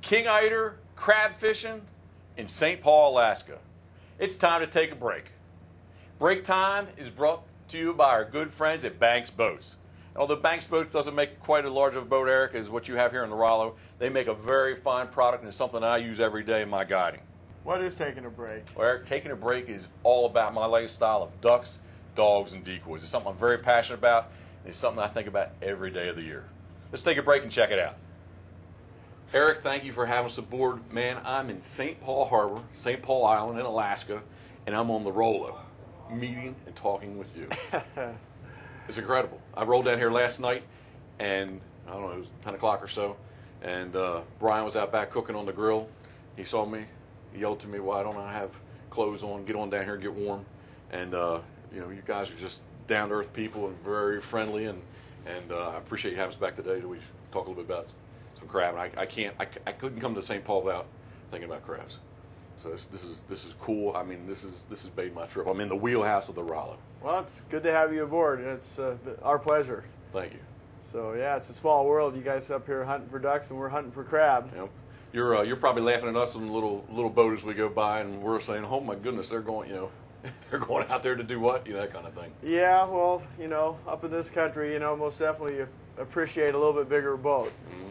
king-eater crab fishing in St. Paul, Alaska. It's time to take a break. Break Time is brought to you by our good friends at Banks Boats. And although Banks Boats doesn't make quite as large of a boat, Eric, as what you have here in the Rollo, they make a very fine product, and it's something I use every day in my guiding. What is taking a break? Well, Eric, taking a break is all about my lifestyle of ducks, dogs, and decoys. It's something I'm very passionate about, and it's something I think about every day of the year. Let's take a break and check it out. Eric, thank you for having us aboard. Man, I'm in St. Paul Harbor, St. Paul Island in Alaska, and I'm on the Rollo, meeting and talking with you. It's incredible. I rolled down here last night, and I don't know, it was 10 o'clock or so, and Brian was out back cooking on the grill. He saw me. He yelled to me, "Why don't I have clothes on? Get on down here and get warm." And you know, you guys are just down-to-earth people and very friendly, and I appreciate you having us back today. We talk a little bit about some crab. And I couldn't come to St. Paul without thinking about crabs. So this is cool. I mean, this has made my trip. I'm in the wheelhouse of the Rollo. Well, it's good to have you aboard. It's our pleasure. Thank you. So yeah, it's a small world. You guys up here hunting for ducks, and we're hunting for crab. Yep. You're probably laughing at us in the little boat as we go by, and we're saying, "Oh my goodness, they're going, you know, they're going out there to do what?" You know, that kind of thing. Yeah, well, you know, up in this country, you know, most definitely you appreciate a little bit bigger boat. Mm-hmm.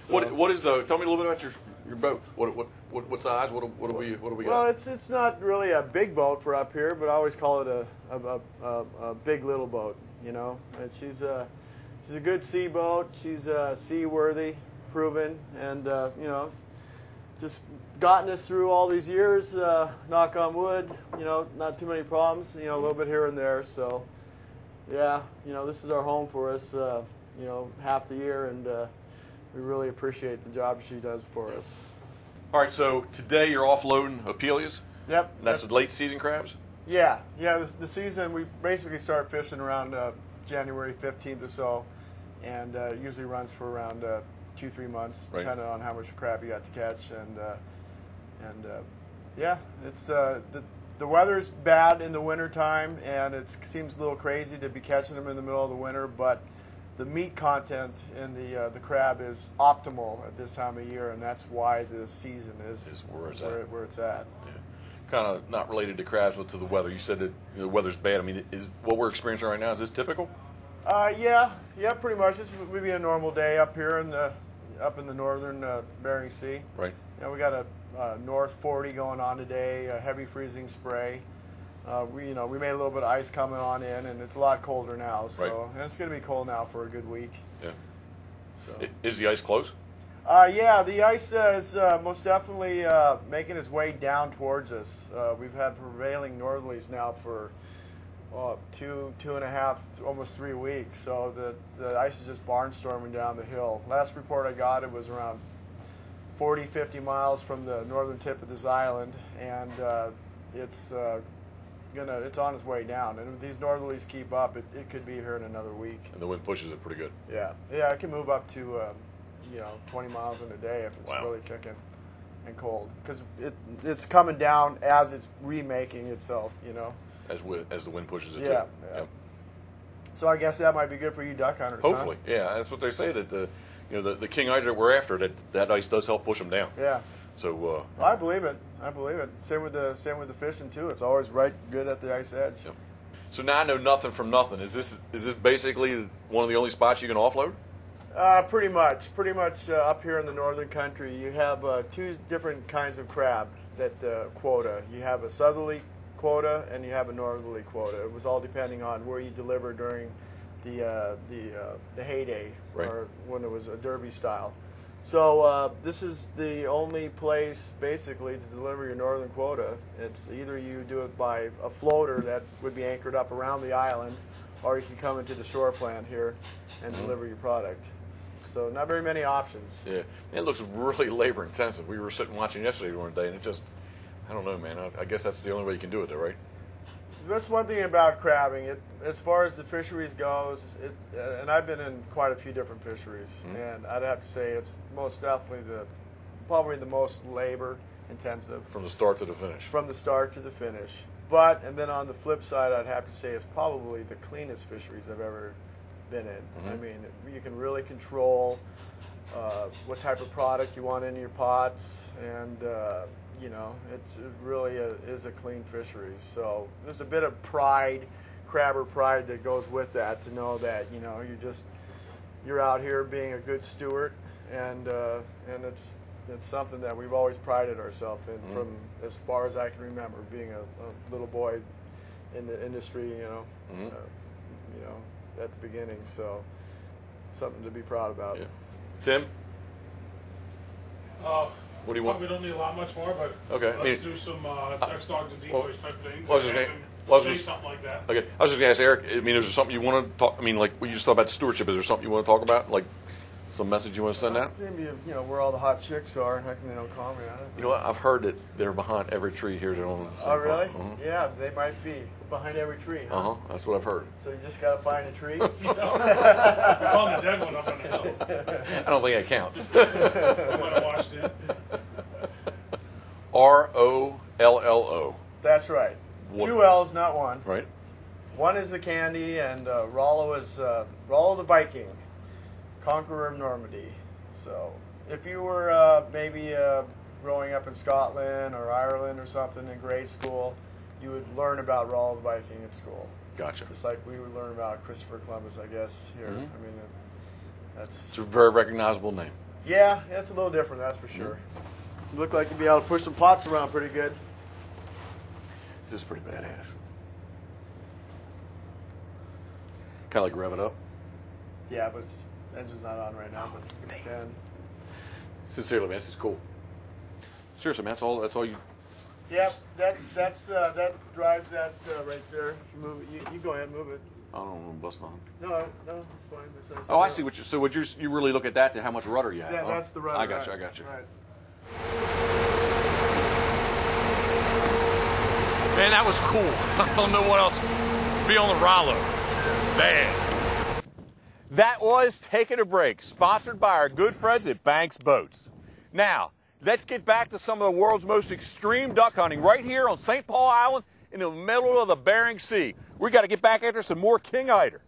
So, what is the? Tell me a little bit about your boat. What size? What do we got? Well, it's not really a big boat for up here, but I always call it a big little boat. You know, and she's a good sea boat. She's seaworthy, proven, and you know, just gotten us through all these years. Knock on wood. You know, not too many problems. You know, a little bit here and there. So, yeah, you know, this is our home for us. You know, half the year, and we really appreciate the job she does for us. All right, so today you're offloading Apelias? Yep. And that's the late season crabs? Yeah. The season, we basically start fishing around January 15th or so, and usually runs for around 2-3 months, right, depending on how much crab you got to catch. And yeah, it's the weather's bad in the winter time, and it seems a little crazy to be catching them in the middle of the winter, but the meat content in the crab is optimal at this time of year, and that's why the season is where it's at. Yeah. Kind of not related to crabs, but to the weather. You said that the weather's bad. I mean, is what we're experiencing right now, is this typical? Yeah, pretty much. This would be a normal day up here up in the northern Bering Sea. Right. You know, we got a north 40 going on today, a heavy freezing spray. We made a little bit of ice coming on in, and it's a lot colder now. So, right, and it's going to be cold now for a good week. Yeah. So. Is the ice close? Yeah, the ice is most definitely making its way down towards us. We've had prevailing northerlies now for 2.5, almost 3 weeks. So the ice is just barnstorming down the hill. Last report I got, it was around 40-50 miles from the northern tip of this island, and it's on its way down. And if these northerlies keep up, it could be here in another week. And the wind pushes it pretty good. Yeah, it can move up to 20 miles in a day if it's really kicking and cold, because it's coming down as it's remaking itself. You know, as the wind pushes it. Yeah. Too. Yep. So I guess that might be good for you duck hunters. Hopefully, huh? Yeah. That's what they say, that the king-eater that we're after, that ice does help push them down. Yeah. So I believe it. Same with the fishing too. It's always right good at the ice edge. Yep. So now I know nothing from nothing. Is this basically one of the only spots you can offload? Pretty much. Up here in the northern country, you have 2 different kinds of crab that quota. You have a southerly quota and you have a northerly quota. It was all depending on where you deliver during the heyday, right, or when it was a derby style. So this is the only place basically to deliver your northern quota. It's either you do it by a floater that would be anchored up around the island, or you can come into the shore plant here and deliver your product. So not very many options. Yeah, it looks really labor intensive. We were sitting watching yesterday one day, and it just, I don't know, man. I guess that's the only way you can do it, though, right? That's one thing about crabbing. As far as the fisheries goes, and I've been in quite a few different fisheries, and I'd have to say it's most definitely probably the most labor intensive. From the start to the finish. From the start to the finish. And then on the flip side, I'd have to say it's probably the cleanest fisheries I've ever been in. I mean, you can really control what type of product you want in your pots, and you know, it really is a clean fishery. So there's a bit of pride, crabber pride, that goes with that, to know that, you know, you're out here being a good steward, and it's something that we've always prided ourselves in, from as far as I can remember, being a little boy in the industry, you know, at the beginning. So something to be proud about. Yeah. Tim? What do you want? We don't need a lot much more, but okay. let's do some text dogs and decoys type things. Say something like that. Okay. I was just going to ask Eric, I mean, is there something you want to talk, I mean, like, we just talked about the stewardship. Is there something you want to talk about? Like, some message you want to send out? Maybe, you know, where all the hot chicks are, and how come they don't call me on it? You know what? I've heard that they're behind every tree here. Oh, really? Yeah, they might be behind every tree. Huh? That's what I've heard. So you just got to find a tree? You know? We found the dead one up on the hill. I don't think that counts. I might have watched it. ROLLO. That's right. What? 2 L's, not one. Right. One is the candy, and Rollo is Rollo the Viking, conqueror of Normandy. So if you were maybe growing up in Scotland or Ireland or something in grade school, you would learn about Rollo the Viking at school. Gotcha. Just like we would learn about Christopher Columbus, I guess, here. I mean, It's a very recognizable name. Yeah, it's a little different, that's for sure. You look like you'd be able to push some pots around pretty good. This is pretty badass. Kind of like rev it up. Yeah, but engine's not on right now, but it can. Sincerely, man, this is cool. Seriously, man, that's all you. Yeah, that drives that right there. Move it. You go ahead, move it. I don't want to bust on. No, it's fine. Oh, I see what you really look at that to how much rudder you have. Yeah, that's the rudder. I got you. Right. Man, that was cool. I don't know what else. Be on the Rollo. Bad. That was Taking a Break, sponsored by our good friends at Banks Boats. Now, let's get back to some of the world's most extreme duck hunting right here on St. Paul Island in the middle of the Bering Sea. We got to get back after some more king-eiter.